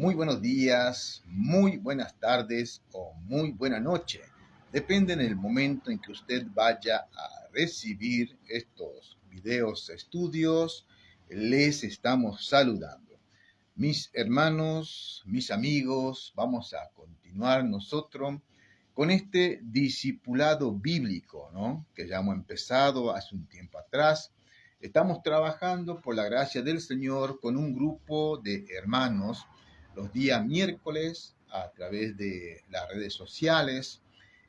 muy buenos días, muy buenas tardes o muy buena noche. Depende en el momento en que usted vaya a recibir estos videos estudios, les estamos saludando. Mis hermanos, mis amigos, vamos a continuar nosotros con este discipulado bíblico, ¿no? Que ya hemos empezado hace un tiempo atrás. Estamos trabajando por la gracia del Señor con un grupo de hermanos los días miércoles a través de las redes sociales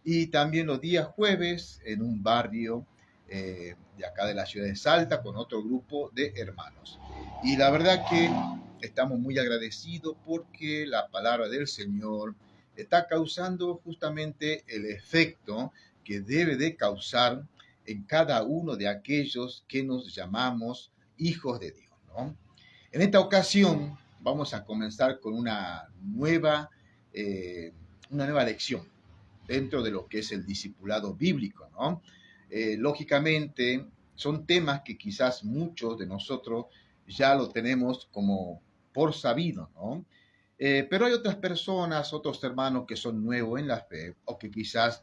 y también los días jueves en un barrio de acá de la ciudad de Salta con otro grupo de hermanos. Y la verdad que estamos muy agradecidos porque la palabra del Señor está causando justamente el efecto que debe de causar en cada uno de aquellos que nos llamamos hijos de Dios, ¿no? En esta ocasión vamos a comenzar con una nueva lección dentro de lo que es el discipulado bíblico, ¿no? Lógicamente, son temas que quizás muchos de nosotros ya lo tenemos como por sabido, ¿no? Pero hay otras personas, otros hermanos que son nuevos en la fe o que quizás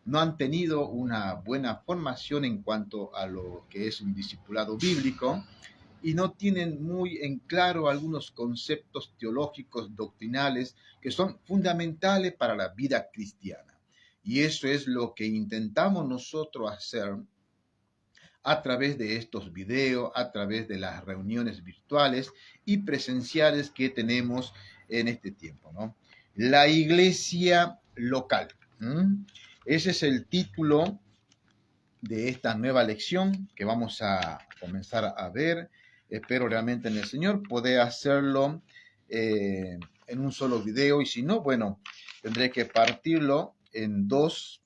no han tenido una buena formación en cuanto a lo que es un discipulado bíblico y no tienen muy en claro algunos conceptos teológicos doctrinales que son fundamentales para la vida cristiana. Y eso es lo que intentamos nosotros hacer a través de estos videos, a través de las reuniones virtuales y presenciales que tenemos en este tiempo, ¿no? La iglesia local. Ese es el título de esta nueva lección que vamos a comenzar a ver. Espero realmente en el Señor poder hacerlo en un solo video y si no, bueno, tendré que partirlo en dos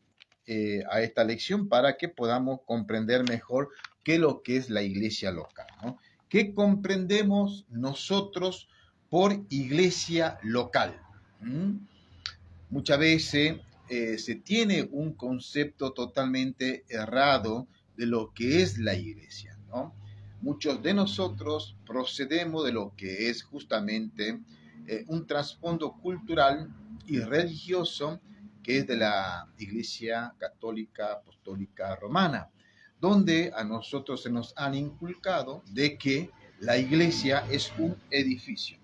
a esta lección para que podamos comprender mejor qué es lo que es la iglesia local, ¿no? ¿Qué comprendemos nosotros por iglesia local? Muchas veces se tiene un concepto totalmente errado de lo que es la iglesia, ¿no? Muchos de nosotros procedemos de lo que es justamente un trasfondo cultural y religioso que es de la Iglesia Católica Apostólica Romana, donde a nosotros se nos han inculcado de que la iglesia es un edificio.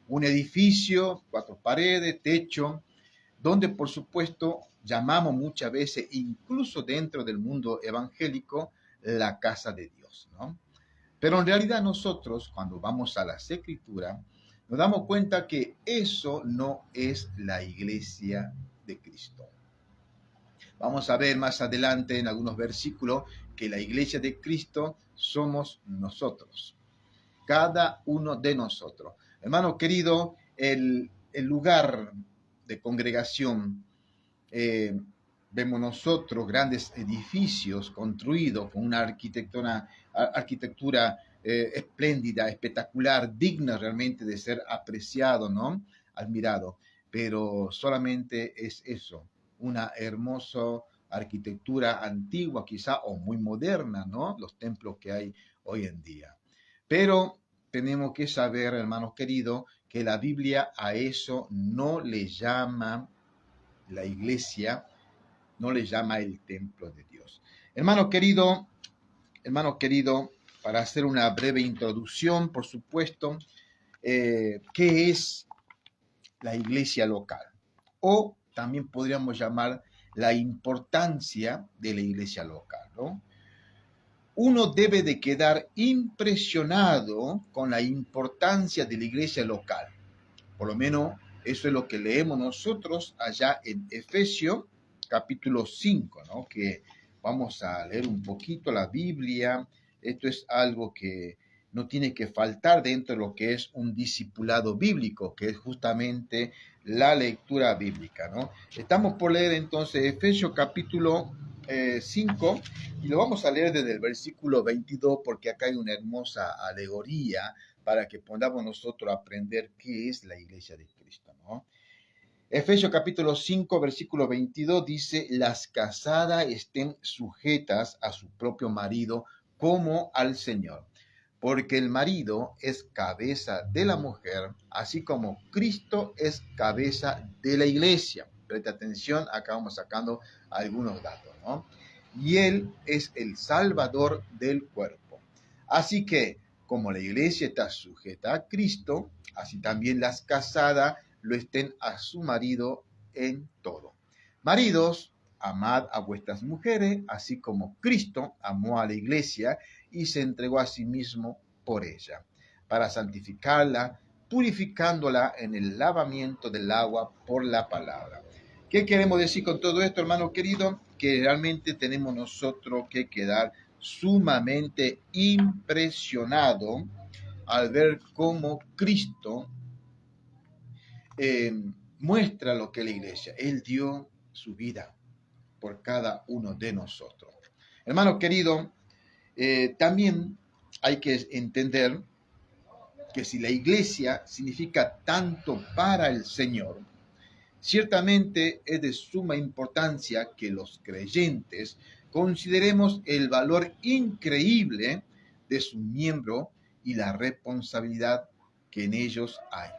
Un edificio, cuatro paredes, techo, donde por supuesto llamamos muchas veces, incluso dentro del mundo evangélico, la casa de Dios, ¿no? Pero en realidad nosotros, cuando vamos a las Escrituras, nos damos cuenta que eso no es la iglesia de Cristo. Vamos a ver más adelante en algunos versículos que la iglesia de Cristo somos nosotros, cada uno de nosotros. Hermano querido, el lugar de congregación, vemos nosotros grandes edificios construidos con una arquitectura espléndida, espectacular, digna realmente de ser apreciado, ¿no? Admirado, pero solamente es eso, una hermosa arquitectura antigua quizá o muy moderna, ¿no? Los templos que hay hoy en día. Pero tenemos que saber, hermanos queridos, que la Biblia a eso no le llama la iglesia, no le llama el templo de Dios. Hermano querido, para hacer una breve introducción, por supuesto, ¿qué es la iglesia local? O también podríamos llamar la importancia de la iglesia local, ¿no? Uno debe de quedar impresionado con la importancia de la iglesia local. Por lo menos eso es lo que leemos nosotros allá en Efesios capítulo 5, ¿no? Que vamos a leer un poquito la Biblia. Esto es algo que no tiene que faltar dentro de lo que es un discipulado bíblico, que es justamente la lectura bíblica, ¿no? Estamos por leer entonces Efesios capítulo 5 y lo vamos a leer desde el versículo 22 porque acá hay una hermosa alegoría para que podamos nosotros aprender qué es la iglesia de Cristo, ¿no? Efesios capítulo 5, versículo 22 dice, las casadas estén sujetas a su propio marido como al Señor, porque el marido es cabeza de la mujer, así como Cristo es cabeza de la iglesia. Presta atención, acá vamos sacando algunos datos, ¿no? Y Él es el Salvador del cuerpo. Así que, como la iglesia está sujeta a Cristo, así también las casadas lo estén a su marido en todo. Maridos, amad a vuestras mujeres, así como Cristo amó a la iglesia y se entregó a sí mismo por ella, para santificarla, purificándola en el lavamiento del agua por la palabra. ¿Qué queremos decir con todo esto, hermano querido? Que realmente tenemos nosotros que quedar sumamente impresionado al ver cómo Cristo eh, muestra lo que es la iglesia. Él dio su vida por cada uno de nosotros. Hermano querido, también hay que entender que si la iglesia significa tanto para el Señor, ciertamente es de suma importancia que los creyentes consideremos el valor increíble de su miembro y la responsabilidad que en ellos hay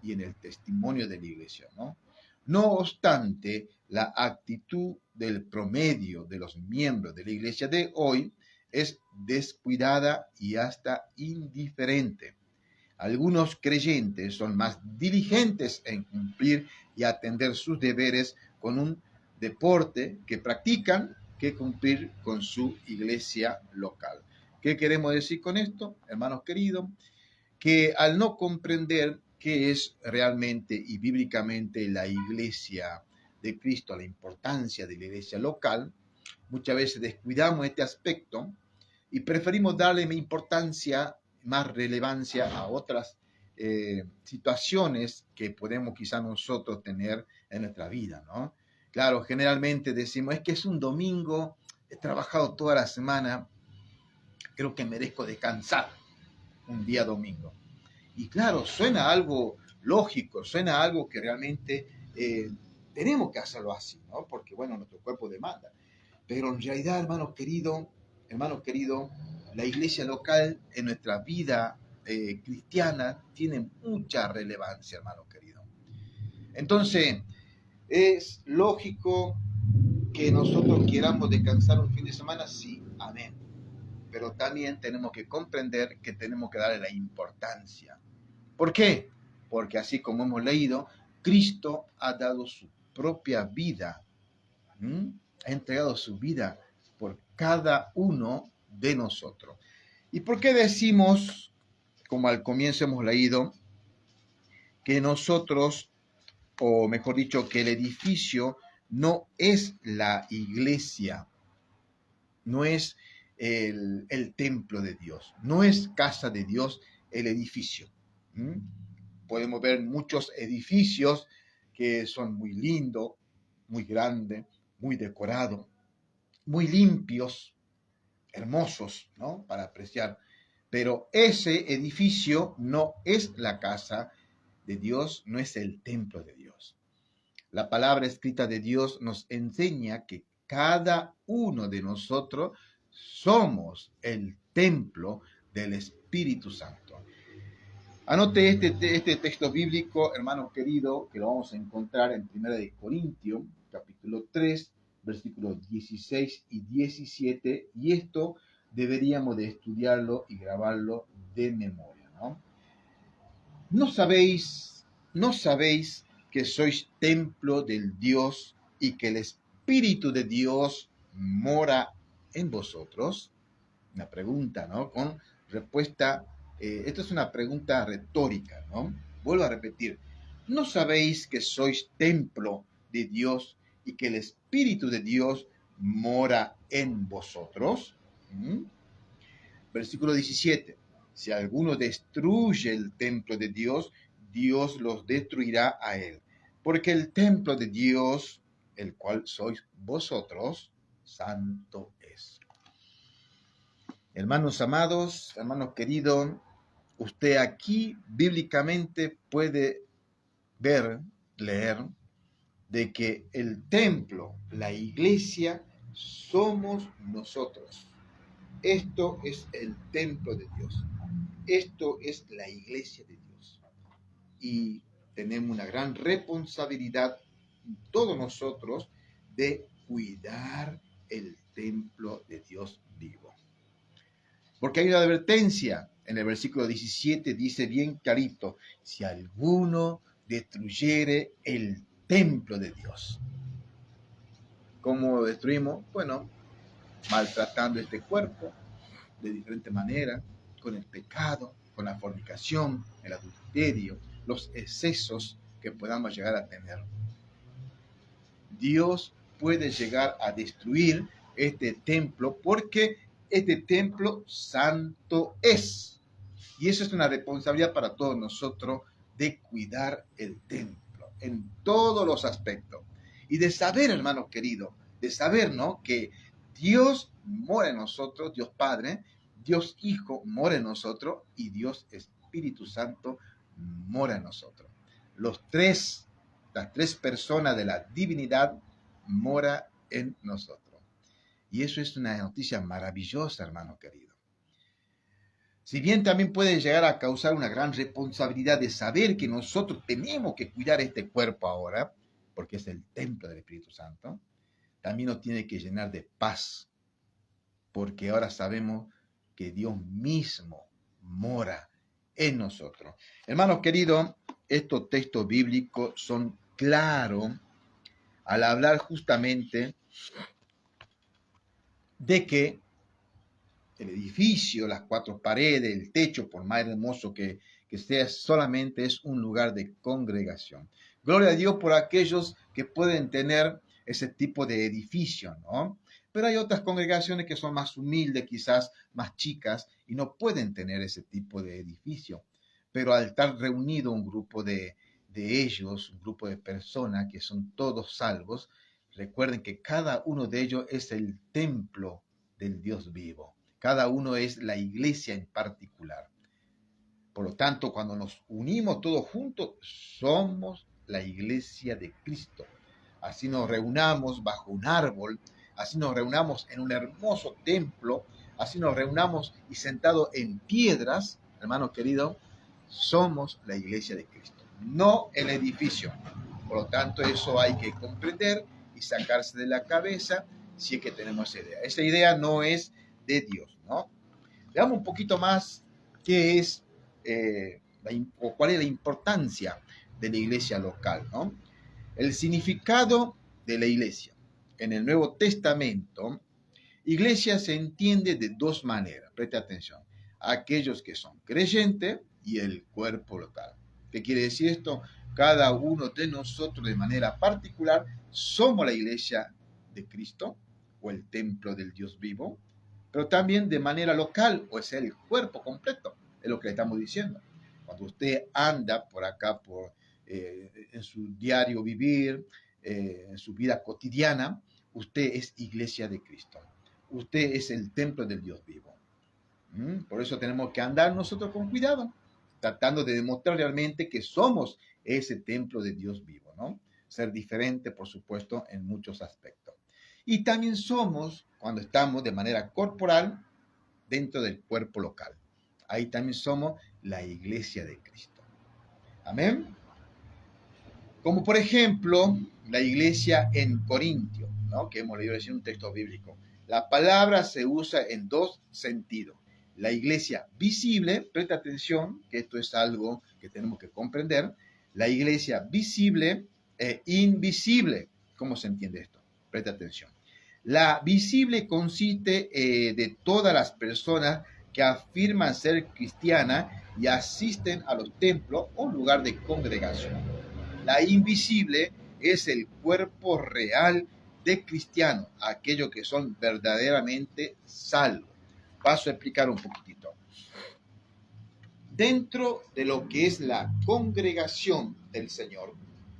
y en el testimonio de la iglesia, ¿no? No obstante, la actitud del promedio de los miembros de la iglesia de hoy es descuidada y hasta indiferente. Algunos creyentes son más diligentes en cumplir y atender sus deberes con un deporte que practican que cumplir con su iglesia local. ¿Qué queremos decir con esto, hermanos queridos? Que al no comprender qué es realmente y bíblicamente la iglesia de Cristo, la importancia de la iglesia local, muchas veces descuidamos este aspecto y preferimos darle importancia, más relevancia a otras situaciones que podemos quizá nosotros tener en nuestra vida, ¿no? Claro, generalmente decimos, es que es un domingo, he trabajado toda la semana, creo que merezco descansar un día domingo. Y claro, suena algo lógico, suena algo que realmente tenemos que hacerlo así, ¿no? Porque, bueno, nuestro cuerpo demanda. Pero en realidad, hermano querido, la iglesia local en nuestra vida cristiana tiene mucha relevancia, hermano querido. Entonces, es lógico que nosotros queramos descansar un fin de semana, sí, amén. Pero también tenemos que comprender que tenemos que darle la importancia. ¿Por qué? Porque así como hemos leído, Cristo ha dado su propia vida, ha entregado su vida por cada uno de nosotros. ¿Y por qué decimos, como al comienzo hemos leído, que nosotros, o mejor dicho, que el edificio no es la iglesia, no es el templo de Dios, no es casa de Dios el edificio? Podemos ver muchos edificios que son muy lindos, muy grandes, muy decorados, muy limpios, hermosos, ¿no? Para apreciar. Pero ese edificio no es la casa de Dios, no es el templo de Dios. La palabra escrita de Dios nos enseña que cada uno de nosotros somos el templo del Espíritu Santo. Anote este texto bíblico, hermano querido, que lo vamos a encontrar en 1 Corintios, capítulo 3, versículos 16 y 17, y esto deberíamos de estudiarlo y grabarlo de memoria, ¿no? ¿No sabéis que sois templo del Dios y que el Espíritu de Dios mora en vosotros? Una pregunta, ¿no? Con respuesta, esto es una pregunta retórica, ¿no? Vuelvo a repetir, ¿no sabéis que sois templo de Dios y que el Espíritu de Dios mora en vosotros? Versículo 17, si alguno destruye el templo de Dios, Dios los destruirá a él, porque el templo de Dios, el cual sois vosotros, santo es. Hermanos amados, hermanos queridos, usted aquí bíblicamente puede ver, leer, de que el templo, la iglesia, somos nosotros. Esto es el templo de Dios. Esto es la iglesia de Dios. Y tenemos una gran responsabilidad, todos nosotros, de cuidar el templo de Dios vivo. Porque hay una advertencia. En el versículo 17 dice bien clarito, si alguno destruyere el templo de Dios. ¿Cómo lo destruimos? Bueno, maltratando este cuerpo de diferente manera, con el pecado, con la fornicación, el adulterio, los excesos que podamos llegar a tener. Dios puede llegar a destruir este templo porque este templo santo es. Y eso es una responsabilidad para todos nosotros de cuidar el templo en todos los aspectos. Y de saber, hermano querido, de saber, ¿no?, que Dios mora en nosotros, Dios Padre, Dios Hijo mora en nosotros y Dios Espíritu Santo mora en nosotros. Las tres personas de la divinidad mora en nosotros. Y eso es una noticia maravillosa, hermano querido. Si bien también puede llegar a causar una gran responsabilidad de saber que nosotros tenemos que cuidar este cuerpo ahora, porque es el templo del Espíritu Santo, también nos tiene que llenar de paz, porque ahora sabemos que Dios mismo mora en nosotros. Hermanos queridos, estos textos bíblicos son claros al hablar justamente de que el edificio, las cuatro paredes, el techo, por más hermoso que sea, solamente es un lugar de congregación. Gloria a Dios por aquellos que pueden tener ese tipo de edificio, ¿no? Pero hay otras congregaciones que son más humildes, quizás más chicas, y no pueden tener ese tipo de edificio. Pero al estar reunido un grupo de ellos, un grupo de personas que son todos salvos, recuerden que cada uno de ellos es el templo del Dios vivo. Cada uno es la iglesia en particular. Por lo tanto, cuando nos unimos todos juntos, somos la iglesia de Cristo. Así nos reunamos bajo un árbol, así nos reunamos en un hermoso templo, así nos reunamos y sentados en piedras, hermanos queridos, somos la iglesia de Cristo, no el edificio. Por lo tanto, eso hay que comprender y sacarse de la cabeza si es que tenemos esa idea. Esa idea no es de Dios, ¿no? Veamos un poquito más qué es o cuál es la importancia de la iglesia local, ¿no? El significado de la iglesia. En el Nuevo Testamento, iglesia se entiende de dos maneras, preste atención, aquellos que son creyentes y el cuerpo local. ¿Qué quiere decir esto? Cada uno de nosotros de manera particular somos la iglesia de Cristo o el templo del Dios vivo, pero también de manera local, o sea, el cuerpo completo, es lo que le estamos diciendo. Cuando usted anda por acá, en su diario vivir, en su vida cotidiana, usted es iglesia de Cristo. Usted es el templo del Dios vivo. Por eso tenemos que andar nosotros con cuidado, tratando de demostrar realmente que somos ese templo de Dios vivo, ¿no? Ser diferente, por supuesto, en muchos aspectos. Y también somos, cuando estamos de manera corporal, dentro del cuerpo local. Ahí también somos la iglesia de Cristo. Amén. Como por ejemplo, la iglesia en Corintio, ¿no?, que hemos leído recién un texto bíblico. La palabra se usa en dos sentidos. La iglesia visible, presta atención, que esto es algo que tenemos que comprender. La iglesia visible e invisible. ¿Cómo se entiende esto? Presta atención. La visible consiste de todas las personas que afirman ser cristianas y asisten a los templos o lugar de congregación. La invisible es el cuerpo real de cristianos, aquellos que son verdaderamente salvos. Paso a explicar un poquitito. Dentro de lo que es la congregación del Señor,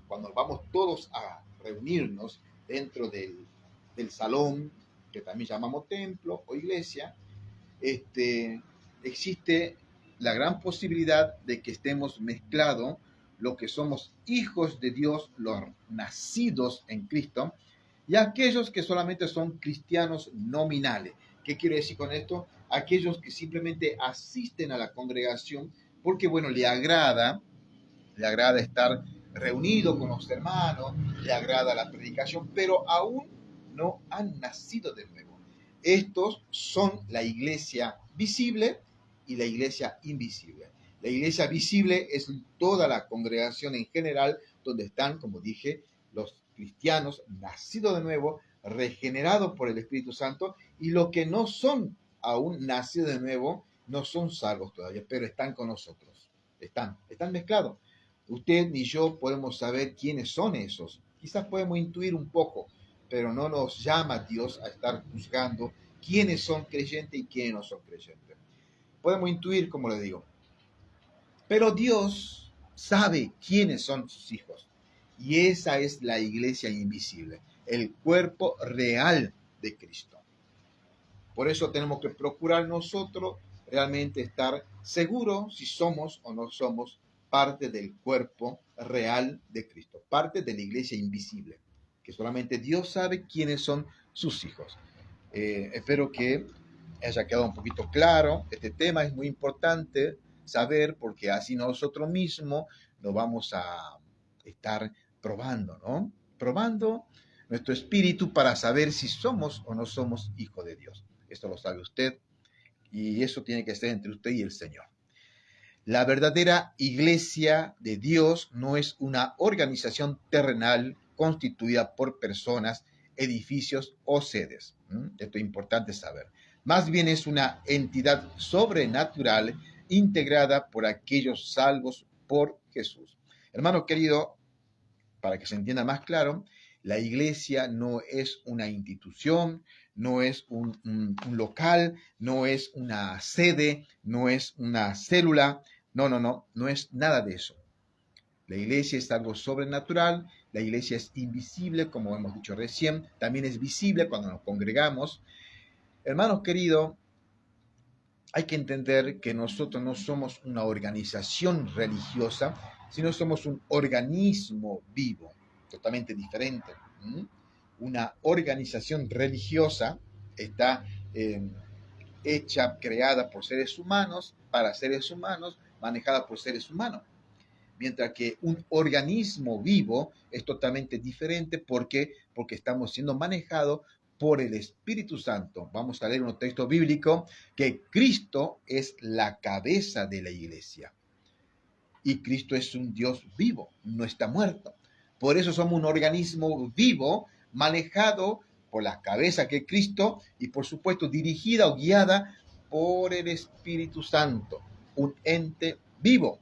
cuando vamos todos a reunirnos dentro del salón, que también llamamos templo o iglesia, existe la gran posibilidad de que estemos mezclados los que somos hijos de Dios, los nacidos en Cristo, y aquellos que solamente son cristianos nominales, ¿Qué quiero decir con esto? Aquellos que simplemente asisten a la congregación porque, bueno, le agrada estar reunido con los hermanos, le agrada la predicación, pero aún no han nacido de nuevo. Estos son la iglesia visible y la iglesia invisible. La iglesia visible es toda la congregación en general, donde están, como dije, los cristianos nacidos de nuevo, regenerados por el Espíritu Santo, y los que no son aún nacidos de nuevo, no son salvos todavía, pero están con nosotros. Están mezclados. Usted ni yo podemos saber quiénes son esos. Quizás podemos intuir un poco, pero no nos llama Dios a estar juzgando quiénes son creyentes y quiénes no son creyentes. Podemos intuir, como le digo. Pero Dios sabe quiénes son sus hijos. Y esa es la iglesia invisible, el cuerpo real de Cristo. Por eso tenemos que procurar nosotros realmente estar seguros si somos o no somos parte del cuerpo real de Cristo, parte de la iglesia invisible, que solamente Dios sabe quiénes son sus hijos. Espero que haya quedado un poquito claro. Este tema es muy importante saber porque así nosotros mismos nos vamos a estar probando, ¿no? Probando nuestro espíritu para saber si somos o no somos hijos de Dios. Esto lo sabe usted y eso tiene que ser entre usted y el Señor. La verdadera iglesia de Dios no es una organización terrenal constituida por personas, edificios o sedes. Esto es importante saber. Más bien es una entidad sobrenatural integrada por aquellos salvos por Jesús. Hermano querido, para que se entienda más claro, la iglesia no es una institución, no es un local, no es una sede, no es una célula, no es nada de eso. La iglesia es algo sobrenatural, la iglesia es invisible, como hemos dicho recién, también es visible cuando nos congregamos. Hermanos queridos, hay que entender que nosotros no somos una organización religiosa, sino somos un organismo vivo, totalmente diferente. Una organización religiosa está hecha, creada por seres humanos, para seres humanos, manejada por seres humanos. Mientras que un organismo vivo es totalmente diferente porque estamos siendo manejados por el Espíritu Santo. Vamos a leer un texto bíblico que Cristo es la cabeza de la iglesia. Y Cristo es un Dios vivo, no está muerto. Por eso somos un organismo vivo, manejado por la cabeza que es Cristo y por supuesto dirigida o guiada por el Espíritu Santo, un ente vivo.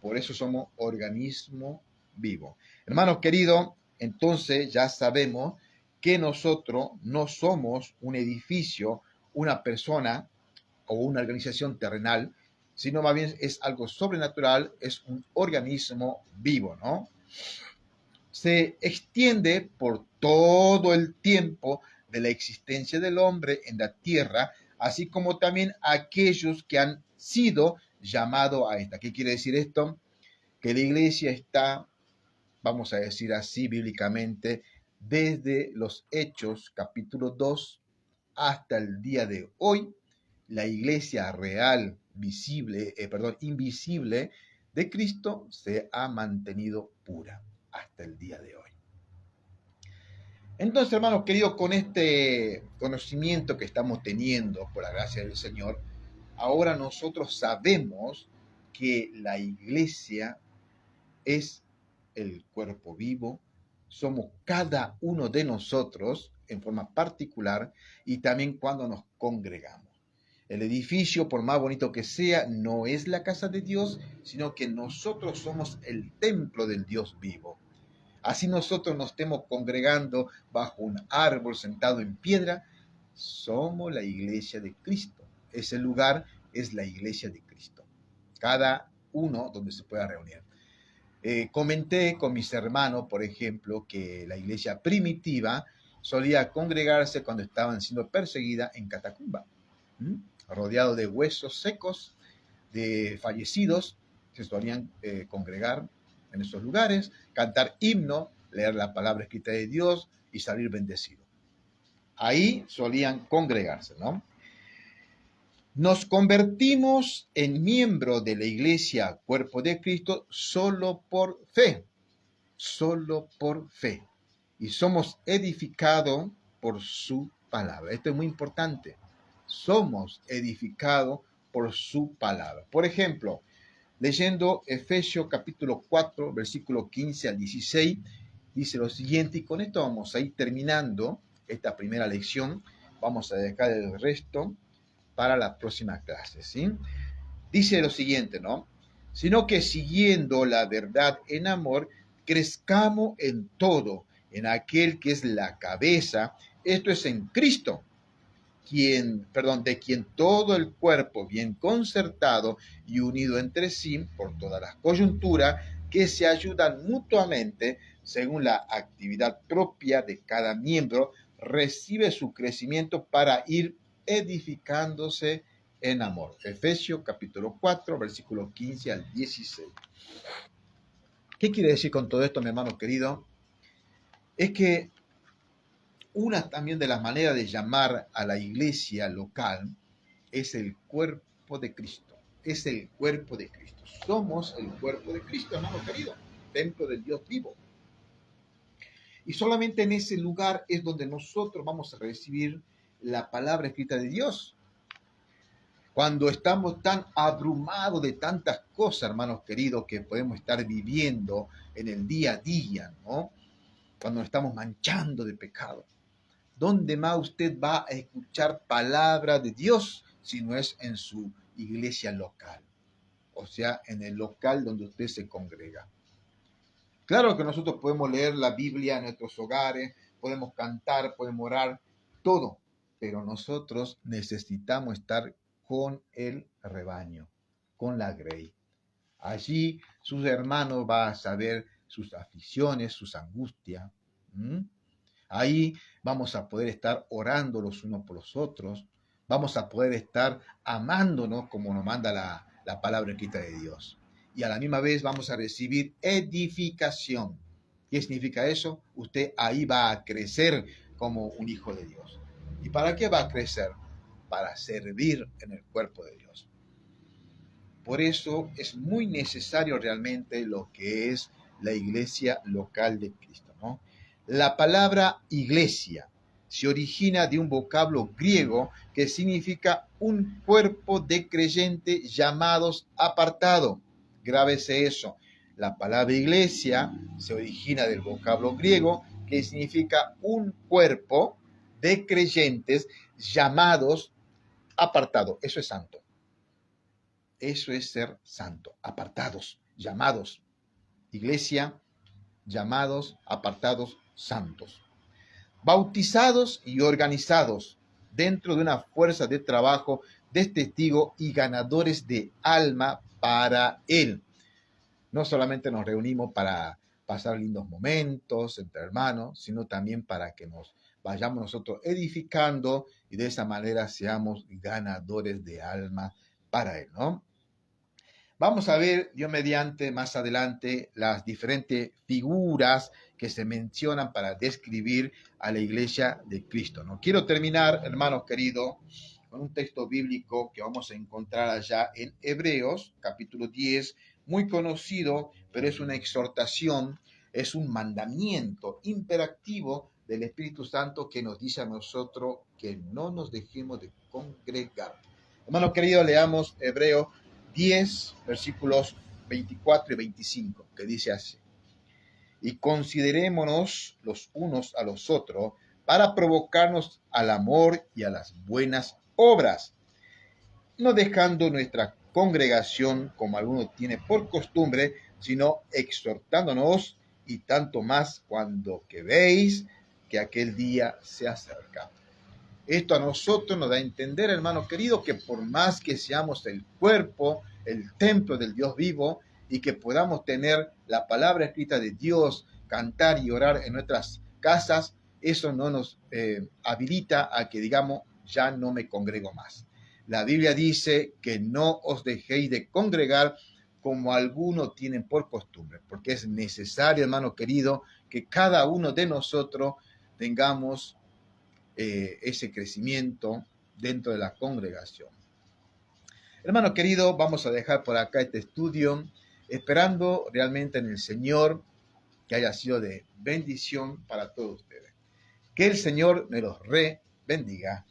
Por eso somos organismo vivo. Hermanos queridos, entonces ya sabemos que nosotros no somos un edificio, una persona o una organización terrenal, sino más bien es algo sobrenatural, es un organismo vivo, ¿no? Se extiende por todo el tiempo de la existencia del hombre en la tierra, así como también aquellos que han sido llamados a esta. ¿Qué quiere decir esto? Que la iglesia está, vamos a decir así bíblicamente, desde los Hechos capítulo 2 hasta el día de hoy, la iglesia real, invisible de Cristo se ha mantenido pura hasta el día de hoy. Entonces, hermanos queridos, con este conocimiento que estamos teniendo por la gracia del Señor, ahora nosotros sabemos que la iglesia es el cuerpo vivo, somos cada uno de nosotros en forma particular y también cuando nos congregamos. El edificio, por más bonito que sea, no es la casa de Dios, sino que nosotros somos el templo del Dios vivo. Así nosotros nos estemos congregando bajo un árbol sentado en piedra, somos la iglesia de Cristo. Ese lugar es la iglesia de Cristo. Cada uno donde se pueda reunir. Comenté con mis hermanos, por ejemplo, que la iglesia primitiva solía congregarse cuando estaban siendo perseguidas en catacumba, rodeado de huesos secos, de fallecidos, se solían congregar en esos lugares, cantar himno, leer la palabra escrita de Dios y salir bendecidos. Ahí solían congregarse, ¿no? Nos convertimos en miembro de la iglesia, cuerpo de Cristo, solo por fe. Y somos edificados por su palabra. Esto es muy importante. Somos edificados por su palabra. Por ejemplo, leyendo Efesios capítulo 4, versículo 15 al 16, dice lo siguiente, y con esto vamos a ir terminando esta primera lección. Vamos a dejar el resto para la próxima clase, ¿sí? Dice lo siguiente, ¿no? Sino que siguiendo la verdad en amor, crezcamos en todo, en aquel que es la cabeza, esto es en Cristo, de quien todo el cuerpo bien concertado y unido entre sí por todas las coyunturas que se ayudan mutuamente según la actividad propia de cada miembro, recibe su crecimiento para ir edificándose en amor. Efesios capítulo 4, versículos 15 al 16. ¿Qué quiere decir con todo esto, mi hermano querido? Es que una también de las maneras de llamar a la iglesia local es el cuerpo de Cristo. Es el cuerpo de Cristo. Somos el cuerpo de Cristo, hermano querido, templo del Dios vivo. Y solamente en ese lugar es donde nosotros vamos a recibir la palabra escrita de Dios. Cuando estamos tan abrumados de tantas cosas, hermanos queridos, que podemos estar viviendo en el día a día, ¿no? Cuando nos estamos manchando de pecado. ¿Dónde más usted va a escuchar palabra de Dios si no es en su iglesia local? O sea, en el local donde usted se congrega. Claro que nosotros podemos leer la Biblia en nuestros hogares, podemos cantar, podemos orar, todo, pero nosotros necesitamos estar con el rebaño, con la grey. Allí sus hermanos van a saber sus aficiones, sus angustias. Ahí vamos a poder estar orando los unos por los otros. Vamos a poder estar amándonos como nos manda la palabra escrita de Dios. Y a la misma vez vamos a recibir edificación. ¿Qué significa eso? Usted ahí va a crecer como un hijo de Dios. ¿Y para qué va a crecer? Para servir en el cuerpo de Dios. Por eso es muy necesario realmente lo que es la iglesia local de Cristo, ¿no? La palabra iglesia se origina de un vocablo griego que significa un cuerpo de creyentes llamados apartados. Grábese eso. La palabra iglesia se origina del vocablo griego que significa un cuerpo de creyentes llamados apartados. Eso es santo. Eso es ser santo, apartados, llamados. Iglesia, llamados, apartados, santos. Bautizados y organizados dentro de una fuerza de trabajo de testigo y ganadores de alma para Él. No solamente nos reunimos para pasar lindos momentos entre hermanos, sino también para que nos vayamos nosotros edificando y de esa manera seamos ganadores de alma para Él, ¿no? Vamos a ver, Dios mediante, más adelante, las diferentes figuras que se mencionan para describir a la iglesia de Cristo, ¿no? Quiero terminar, hermanos queridos, con un texto bíblico que vamos a encontrar allá en Hebreos, capítulo 10, muy conocido, pero es una exhortación, es un mandamiento imperativo del Espíritu Santo que nos dice a nosotros que no nos dejemos de congregar. Hermanos queridos, leamos Hebreos 10, versículos 24 y 25, que dice así: y considerémonos los unos a los otros para provocarnos al amor y a las buenas obras, no dejando nuestra congregación como alguno tiene por costumbre, sino exhortándonos, y tanto más cuando que veis que aquel día se acerca. Esto a nosotros nos da a entender, hermanos queridos, que por más que seamos el cuerpo, el templo del Dios vivo, y que podamos tener la palabra escrita de Dios, cantar y orar en nuestras casas, eso no nos habilita a que digamos, ya no me congrego más. La Biblia dice que no os dejéis de congregar como algunos tienen por costumbre, porque es necesario, hermano querido, que cada uno de nosotros tengamos ese crecimiento dentro de la congregación. Hermano querido, vamos a dejar por acá este estudio, esperando realmente en el Señor que haya sido de bendición para todos ustedes. Que el Señor me los bendiga.